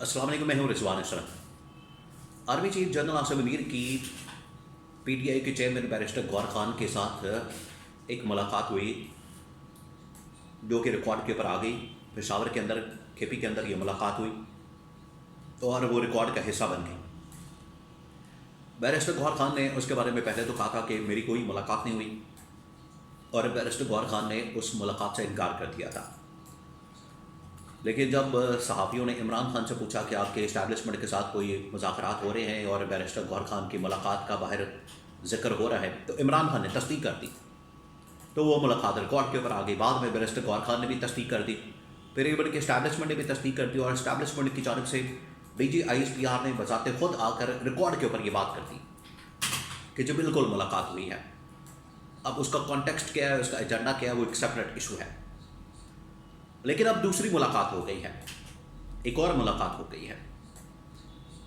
अस्सलाम वालेकुम, मैं हूँ Rizwan Ashraf. Army chief general Asim Munir की पीटीआई के चेयरमैन बैरिस्टर गौहर खान के साथ एक मुलाकात हुई जो कि रिकॉर्ड के ऊपर आ गई। पेशावर के अंदर केपी के अंदर ये मुलाकात हुई और वो रिकॉर्ड का हिस्सा बन गई। बैरिस्टर गौहर खान ने उसके बारे में पहले तो कहा था कि मेरी कोई मुलाकात नहीं हुई और बैरिस्टर गौहर खान ने उस मुलाकात से इनकार कर दिया था। लेकिन जब सहाफ़ियों ने इमरान खान से पूछा कि आपके इस्टेब्लिशमेंट के साथ कोई मुज़ाकरात हो रहे हैं और बैरिस्टर गौहर खान की मुलाकात का बाहर जिक्र हो रहा है, तो इमरान खान ने तस्दीक कर दी। तो वो मुलाकात रिकॉर्ड के ऊपर आ गई। बाद में बैरिस्टर गौहर खान ने भी तस्दीक कर दी, फिर इवन के इस्टेब्लिशमेंट ने भी तस्दीक कर दी और इस्टेब्लिशमेंट की जानब से DG/ISPR ने बजाते खुद आकर रिकॉर्ड के ऊपर ये बात कर दी कि जो बिल्कुल मुलाकात हुई है। अब उसका कॉन्टेक्स्ट क्या है, उसका एजेंडा क्या है, वो एक सेपरेट इशू है। लेकिन अब दूसरी मुलाकात हो गई है, एक और मुलाकात हो गई है।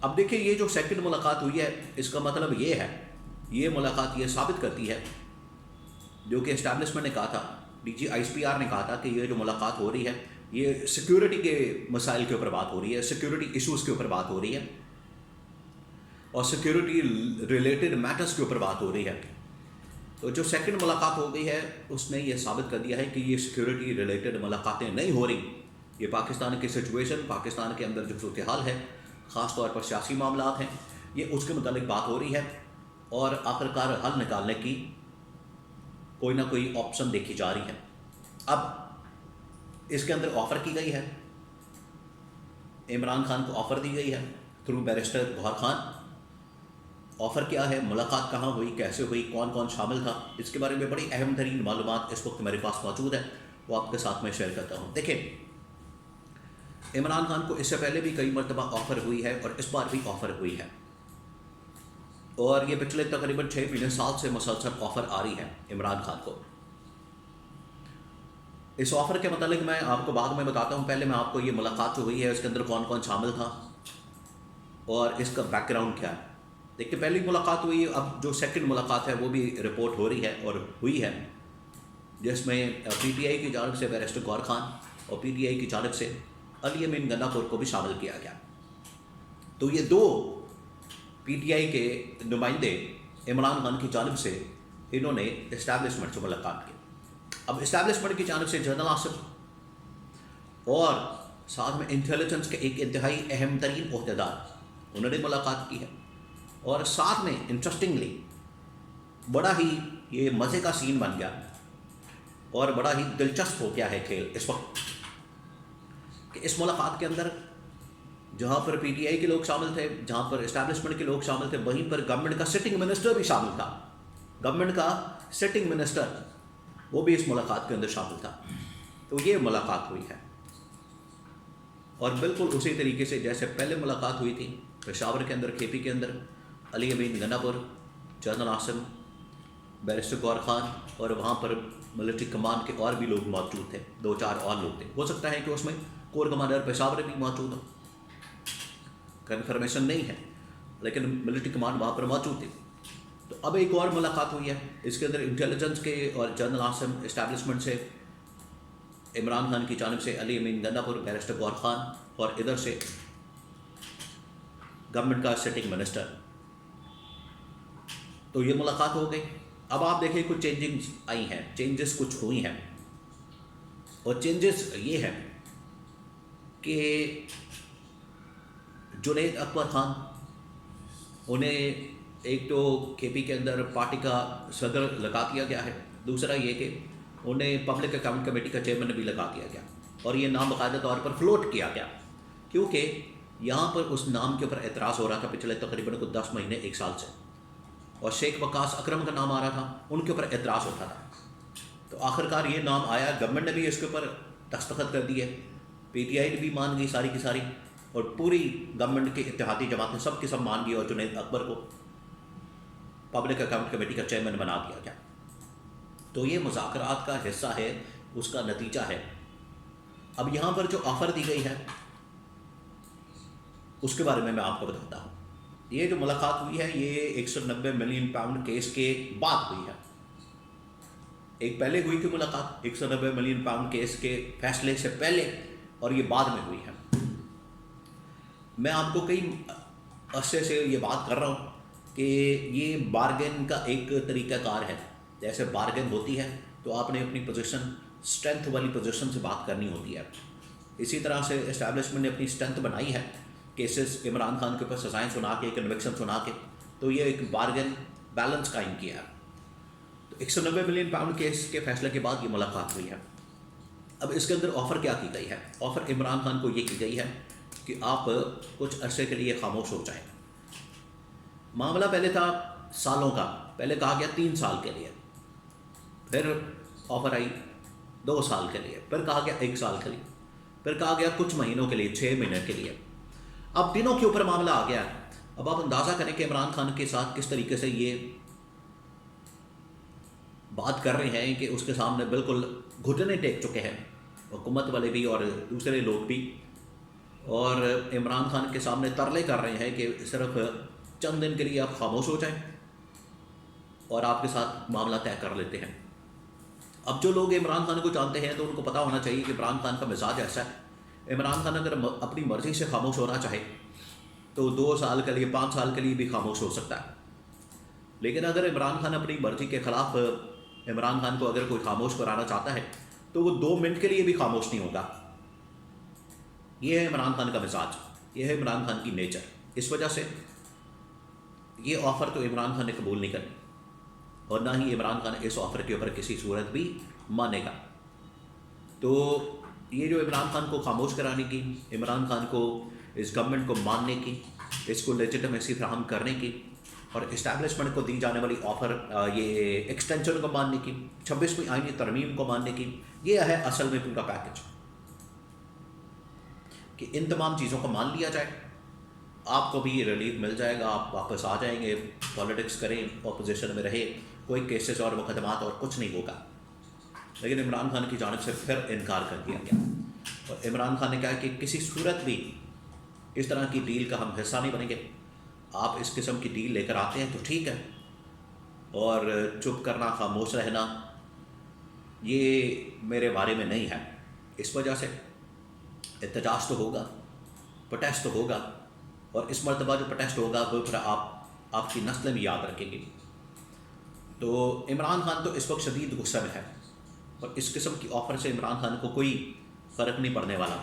अब देखिए, ये जो सेकंड मुलाकात हुई है, इसका मतलब ये है, ये मुलाकात ये साबित करती है जो कि एस्टैब्लिशमेंट ने कहा था, DG/ISPR ने कहा था कि ये जो मुलाकात हो रही है ये सिक्योरिटी के मसाइल के ऊपर बात हो रही है, सिक्योरिटी इशूज़ के ऊपर बात हो रही है और सिक्योरिटी रिलेटेड मैटर्स के ऊपर बात हो रही है। तो जो सेकंड मुलाकात हो गई है उसने ये साबित कर दिया है कि ये सिक्योरिटी रिलेटेड मुलाकातें नहीं हो रही। ये पाकिस्तान की सिचुएशन, पाकिस्तान के अंदर जो सूरत हाल है, ख़ास तौर पर सियासी मामला हैं, ये उसके मुतालिक बात हो रही है और आखिरकार हल निकालने की कोई ना कोई ऑप्शन देखी जा रही है। अब इसके अंदर ऑफ़र की गई है, इमरान खान को ऑफ़र दी गई है through barrister Gauhar Khan. Offer क्या है, मुलाकात कहाँ हुई, कैसे हुई, कौन कौन शामिल था, इसके बारे में बड़ी अहम तरीन मालूमात इस वक्त मेरे पास मौजूद है, वो आपके साथ में शेयर करता हूँ। देखिए, इमरान खान को इससे पहले भी कई मरतबा ऑफ़र हुई है और इस बार भी ऑफ़र हुई है और ये पिछले तकरीबन 6 महीने साल से मुसलसल ऑफ़र आ रही है इमरान खान को। इस ऑफ़र के मतलब मैं आपको बाद में बताता हूँ। पहले मैं आपको ये मुलाकात जो हुई है उसके अंदर कौन कौन शामिल था और इसका बैकग्राउंड क्या है। देखिए, पहली मुलाकात हुई, अब जो सेकंड मुलाकात है वो भी रिपोर्ट हो रही है और हुई है, जिसमें पीटीआई की जानब से बैरिस्टर गौहर खान और पीटीआई की जानब से अली अमीन गन्नापुर को भी शामिल किया गया। तो ये दो पीटीआई के नुमाइंदे इमरान खान की जानब से इन्होंने इस्टेब्लिशमेंट से मुलाकात की। अब इस्टेब्लिशमेंट की जानब से जनरल आसिफ और साथ में इंटेलिजेंस के एक इंतहाई अहम तरीन ओहदेदार उन्होंने मुलाकात की है और साथ में इंटरेस्टिंगली बड़ा ही ये मज़े का सीन बन गया और बड़ा ही दिलचस्प हो गया है खेल इस वक्त कि इस मुलाकात के अंदर जहाँ पर पीटीआई के लोग शामिल थे, जहाँ पर इस्टेब्लिशमेंट के लोग शामिल थे, वहीं पर गवर्नमेंट का सिटिंग मिनिस्टर भी शामिल था। गवर्नमेंट का सिटिंग मिनिस्टर वो भी इस मुलाकात के अंदर शामिल था। तो ये मुलाकात हुई है और बिल्कुल उसी तरीके से जैसे पहले मुलाकात हुई थी पेशावर के अंदर, केपी के अंदर, अली अमीन गन्नापुर, जनरल आसिम, बैरिस्टर गौहर खान और वहाँ पर मिलिट्री कमान के और भी लोग मौजूद थे, 2-4 और लोग थे। हो सकता है कि उसमें कोर कमांडर पेशावर भी मौजूद हो, कन्फर्मेशन नहीं है, लेकिन मिलिट्री कमान वहाँ पर मौजूद थी। तो अब एक और मुलाकात हुई है, इसके अंदर इंटेलिजेंस के और जनरल आसिम इस्टेब्लिशमेंट से इमरान खान की जानब से अली अमीन गन्नापुर, बैरिस्टर गौहर खान और इधर से गवर्नमेंट का सिटिंग मिनिस्टर। तो ये मुलाकात हो गई। अब आप देखिए, कुछ चेंजिंग्स आई हैं, चेंजेस कुछ हुई हैं और चेंजेस ये हैं कि जुनैद अकबर खान, उन्हें एक तो केपी के अंदर पार्टी का सदर लगा दिया गया है, दूसरा ये कि उन्हें पब्लिक अकाउंट कमेटी का चेयरमैन भी लगा दिया गया और ये नाम बाकायदा तौर पर फ्लोट किया गया, क्योंकि यहाँ पर उस नाम के ऊपर एतराज़ हो रहा था पिछले तकरीबन कुछ 10 महीने 1 साल से, और शेख वकास अकरम का नाम आ रहा था, उनके ऊपर एतराज़ होता था। तो आखिरकार ये नाम आया, गवर्नमेंट ने भी इसके ऊपर दस्तखत कर दिए, पीटीआई ने भी मान गई सारी की सारी और पूरी गवर्नमेंट की इत्तेहादी जमातें सब की सब मान गई और जुनैद अकबर को पब्लिक अकाउंट कमेटी का चेयरमैन बना दिया गया। तो ये मुज़ाकरात का हिस्सा है, उसका नतीजा है। अब यहाँ पर जो ऑफ़र दी गई है उसके बारे में मैं आपको बताता हूँ। ये जो मुलाकात हुई है ये 190 मिलियन पाउंड केस के बाद हुई है। एक पहले हुई थी मुलाकात 190 मिलियन पाउंड केस के फैसले से पहले और ये बाद में हुई है। मैं आपको कई अरसे से ये बात कर रहा हूँ कि ये बार्गेन का एक तरीक़ाकार है। जैसे बार्गेन होती है तो आपने अपनी पोजीशन स्ट्रेंथ वाली पोजीशन से बात करनी होती है। इसी तरह से इस्टेब्लिशमेंट ने अपनी स्ट्रेंथ बनाई है केसेस इमरान खान के ऊपर सजाएं सुना के, कन्विक्शन सुना के, तो ये एक बार्गेन बैलेंस कायम किया है। तो 190 मिलियन पाउंड केस के फैसले के बाद ये मुलाकात हुई है। अब इसके अंदर ऑफ़र क्या की गई है? ऑफ़र इमरान खान को ये की गई है कि आप कुछ अरसे के लिए खामोश हो जाएं। मामला पहले था सालों का, पहले कहा गया 3 साल के लिए, फिर ऑफ़र आई 2 साल के लिए, फिर कहा गया 1 साल के लिए, फिर कहा गया कुछ महीनों के लिए, 6 महीने के लिए। अब दिनों के ऊपर मामला आ गया है। अब आप अंदाज़ा करें कि इमरान खान के साथ किस तरीके से ये बात कर रहे हैं कि उसके सामने बिल्कुल घुटने टेक चुके हैं हुकूमत वाले भी और दूसरे लोग भी, और इमरान खान के सामने तरले कर रहे हैं कि सिर्फ चंद दिन के लिए आप खामोश हो जाएं और आपके साथ मामला तय कर लेते हैं। अब जो लोग इमरान खान को जानते हैं तो उनको पता होना चाहिए कि इमरान खान का मिजाज ऐसा है। इमरान खान अगर अपनी मर्ज़ी से खामोश होना चाहे तो 2 साल के लिए, 5 साल के लिए भी खामोश हो सकता है। लेकिन अगर इमरान खान अपनी मर्ज़ी के ख़िलाफ़, इमरान खान को अगर कोई खामोश कराना चाहता है तो वो 2 मिनट के लिए भी खामोश नहीं होगा। ये है इमरान खान का मिजाज, ये है इमरान खान की नेचर। इस वजह से ये ऑफ़र तो इमरान खान ने कबूल नहीं करनी और ना ही इमरान खान इस ऑफ़र के ऊपर किसी सूरत भी मानेगा। तो ये जो इमरान खान को खामोश कराने की, इमरान खान को इस गवर्नमेंट को मानने की, इसको लेजिटिमेसी फराहम करने की और इस्टेब्लिशमेंट को दी जाने वाली ऑफ़र, ये एक्सटेंशन को मानने की, 26वीं आईनी तरमीम को मानने की, ये है असल में पूरा पैकेज कि इन तमाम चीज़ों को मान लिया जाए, आपको भी रिलीफ मिल जाएगा, आप वापस आ जाएंगे, पॉलिटिक्स करें, ऑपोजिशन में रहे, कोई केसेस और मुकदमात और कुछ नहीं होगा। लेकिन इमरान खान की जानिब से फिर इनकार कर दिया गया और इमरान खान ने कहा कि किसी सूरत भी इस तरह की डील का हम हिस्सा नहीं बनेंगे। आप इस किस्म की डील लेकर आते हैं तो ठीक है, और चुप करना, खामोश रहना, ये मेरे बारे में नहीं है। इस वजह से एहतजाज तो होगा, प्रोटेस्ट तो होगा, और इस मरतबा जो प्रोटेस्ट होगा वो फिर आपकी नस्लें भी याद रखेंगी। तो इमरान खान तो इस वक्त शदीद गुस्से में है और इस किस्म की ऑफ़र से इमरान खान को कोई फ़र्क नहीं पड़ने वाला।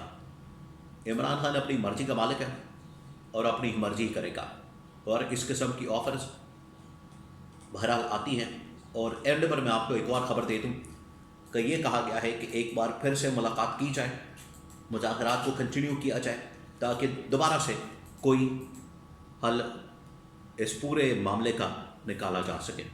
इमरान खान अपनी मर्ज़ी का मालिक है और अपनी मर्ज़ी करेगा, और इस किस्म की ऑफ़र्स बहरहाल आती हैं। और एंड पर मैं आपको एक और ख़बर दे दूँ कि ये कहा गया है कि एक बार फिर से मुलाकात की जाए, मुज़ाकरात को कंटिन्यू किया जाए ताकि दोबारा से कोई हल इस पूरे मामले का निकाला जा सके।